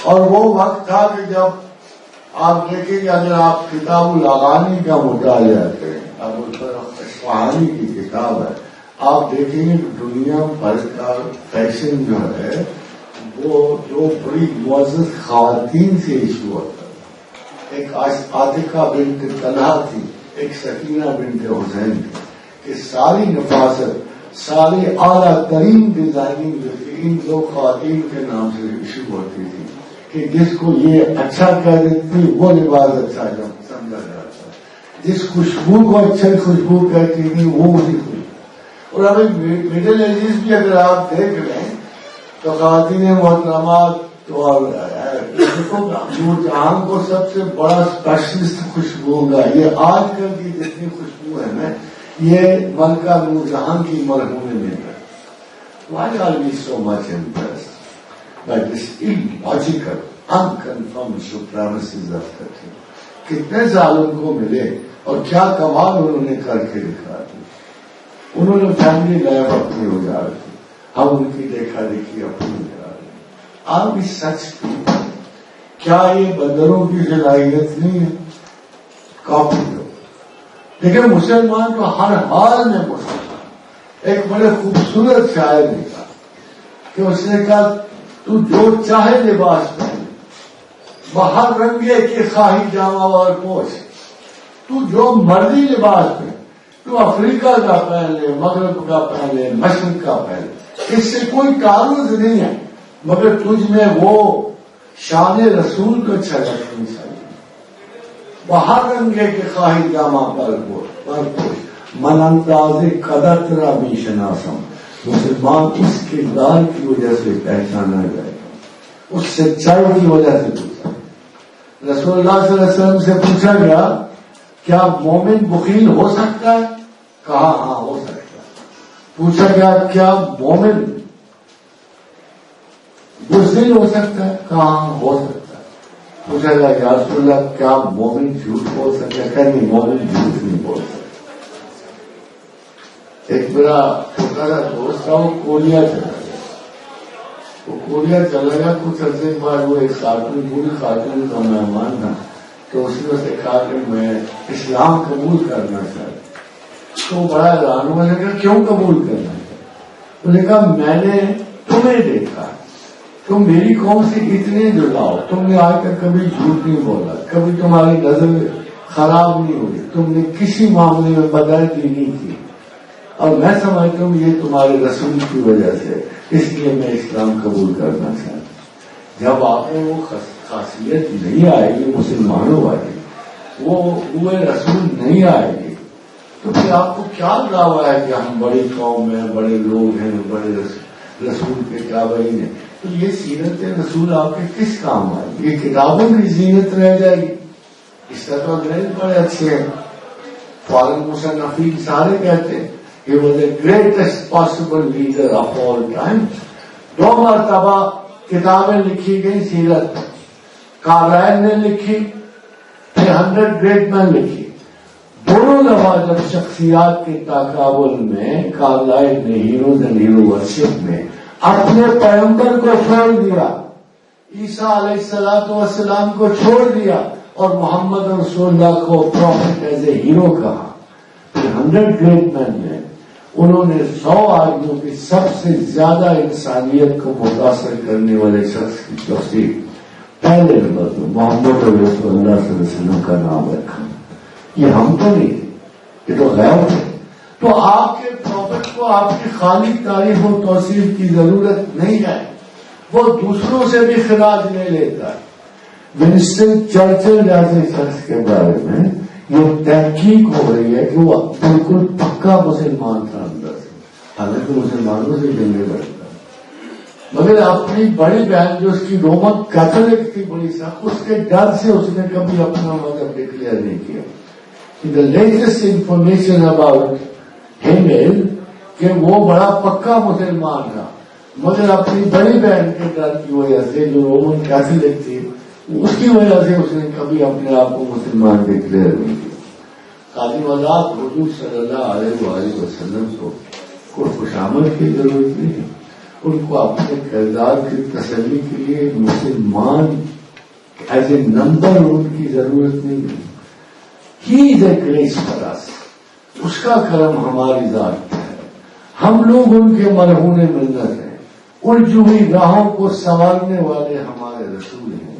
اور وہ وقت تھا کہ جب آپ دیکھیں کہ اگر آپ کتاب الاغانی کا مطالعہ کریں، اب اصفہانی کی کتاب ہے، آپ دیکھیں گے کہ دنیا بھر کا فیشن جو ہے وہ جو بڑی معزز خواتین سے ایشو ہوتا ہے. ایک عاتقہ بنت طلحہ تھی، ایک سکینہ بنت حسین تھی، کہ ساری نفاست، ساری اعلیٰ ترین ڈیزائننگ جو تھی ان دو خواتین کے نام سے ایشو ہوتی تھی، کہ جس کو یہ اچھا کہہ دیتی تھی وہ لباس اچھا سمجھا جاتا ہے، جس خوشبو کو اچھا خوشبو کہتی تھی وہ اسی خوشبو. اور ابھی مڈل ایجز بھی اگر آپ دیکھ لیں تو خواتین محترمات اور نور جہاں کو سب سے بڑا اسپیشلسٹ خوشبو کا، یہ آج کل کی جتنی خوشبو ہے نا یہ ملکہ نور جہاں کی مرحوم میں ہے. Why are we so much impressed by this illogical, unconfirmed supremacies of the king? کتنے ظالم کو ملے اور کیا کمال انہوں نے کر کے دکھا دی. انہوں نے فیملی لائف اپنی اجاڑ دی، ہم ان کی دیکھا دیکھی اپنی اجاڑ دی. آپ بھی سچ کی کیا یہ بندروں کی صلاحیت نہیں ہے؟ کافی لوگ لیکن مسلمان تو ہر حال میں مسلمان. ایک بڑے خوبصورت شاعر نے کہا کہ اس نے کہا تو جو چاہے لباس پہن، باہر رنگے کے خواہی جامہ اور پوش، تو جو مرضی لباس پہن، تو افریقہ کا پہن لے، مغرب کا پہن لے، مشرق کا پہن لے، اس سے کوئی تعارض نہیں ہے، مگر تجھ میں وہ شان رسول کو چھلکنی چاہیے. باہر رنگے کے خواہی جامہ پر پوش، من انداز قدر ترا بھی شناسم. مسلمان اس کردار کی وجہ سے پہچانا جائے گا، اس سچائی کی وجہ سے پوچھا. رسول اللہ صلی اللہ علیہ وسلم سے پوچھا گیا کیا مومن بخیل ہو سکتا ہے؟ کہا ہاں ہو سکتا ہے. پوچھا گیا کیا مومن بزدل ہو سکتا ہے؟ کہا ہاں ہو سکتا ہے. پوچھا گیا یا رسول اللہ کیا مومن جھوٹ بول سکتا ہے؟ کہ نہیں، مومن جھوٹ نہیں بول سکتا. ایک میرا چھوٹا سا دوست تھا، وہ کوریا چلا گیا. وہ کوریا چلا گیا کچھ عرصے کے بعد وہ ایک خاتون، پوری خاتون کا مہمان تھا، تو اس نے اسے کہا کہ میں اسلام قبول کرنا چاہتا. تو بڑا حیران ہوا، نے کہا کیوں قبول کرنا چاہتا؟ انہوں نے کہا میں نے تمہیں دیکھا، تم میری قوم سے اتنے جڑاؤ، تم نے آج تک کبھی جھوٹ نہیں بولا، کبھی تمہاری نظر خراب نہیں ہوئی، تم نے کسی معاملے میں بدردی نہیں کی، اور میں سمجھتا ہوں یہ تمہارے رسول کی وجہ سے، اس لیے میں اسلام قبول کرنا چاہتا ہوں. جب آپ میں وہ خاصیت نہیں آئے گی مسلمانوں والی، وہ ہوئے رسول نہیں آئے گی، تو پھر آپ کو کیا دعویٰ ہے کہ ہم بڑی قوم ہیں، بڑے لوگ ہیں، بڑے رسول کے تابعین ہیں؟ تو یہ سیرت رسول آپ کے کس کام آئے گی؟ یہ کتابوں کی زینت رہ جائے گی. اس طرح تو انگریز بڑے اچھے ہیں، فارن مصنفین سارے کہتے ہیں he was the greatest possible leader of all time. 2 مرتبہ کتابیں لکھی گئی سیرت، کارلائل نے لکھی، پھر 100 Great Men لکھی. دونوں دفعہ جب شخصیات کے تقابل میں کارلائل نے ہیروز اینڈ ہیرو ورشپ میں اپنے پیغمبر کو چھوڑ دیا، عیسیٰ علیہ السلام کو چھوڑ دیا، اور محمد رسول اللہ کو پروفٹ ایز اے ہیرو کہا. پھر 100 Great Men میں انہوں نے 100 آدمیوں کی سب سے زیادہ انسانیت کو متاثر کرنے والے شخص کی تفسیر پہلے نمبر پر محمد رسول اللہ صلی اللہ علیہ وسلم کا نام رکھا. یہ ہم تو نہیں تھے، یہ تو غیر تھے. تو آپ کے پروفٹ کو آپ کی خالی تعریف و توصیف کی ضرورت نہیں ہے، وہ دوسروں سے بھی خراج لے لیتا ہے. ونسٹن چرچل جیسے شخص کے بارے میں یہ تحقیق ہو رہی ہے کہ وہ بالکل پکا مسلمان تھا اندر سے، حالانکہ مسلمانوں سے جنگیں لڑتا، مگر اپنی بڑی بہن جو اس کی رومن کیتھولک تھی بڑی سخت، اس کے ڈر سے اس نے کبھی اپنا مذہب ڈکلیئر نہیں کیا. دا لیٹسٹ انفارمیشن اباؤٹ ہم از کہ وہ بڑا پکا مسلمان تھا، مگر اپنی بڑی بہن کے ڈر کی وجہ سے جو رومن کیتھولک تھی اس کی وجہ سے اس نے کبھی اپنے آپ کو مسلمان ڈکلیئر نہیں کیا. خادم آزاد حضور صلی اللہ علیہ وآلہ وسلم کو کوئی خوشامد کی ضرورت نہیں ہے. ان کو اپنے کردار کی تسلی کے لیے مسلمان ایز اے نمبر ان کی ضرورت نہیں ہے. ہی از اے گریس فار اس. اس کا کرم ہماری ذات ہے. ہم لوگ ان کے مرہون منت ہیں. الجھی راہوں کو سنوارنے والے ہمارے رسول ہیں.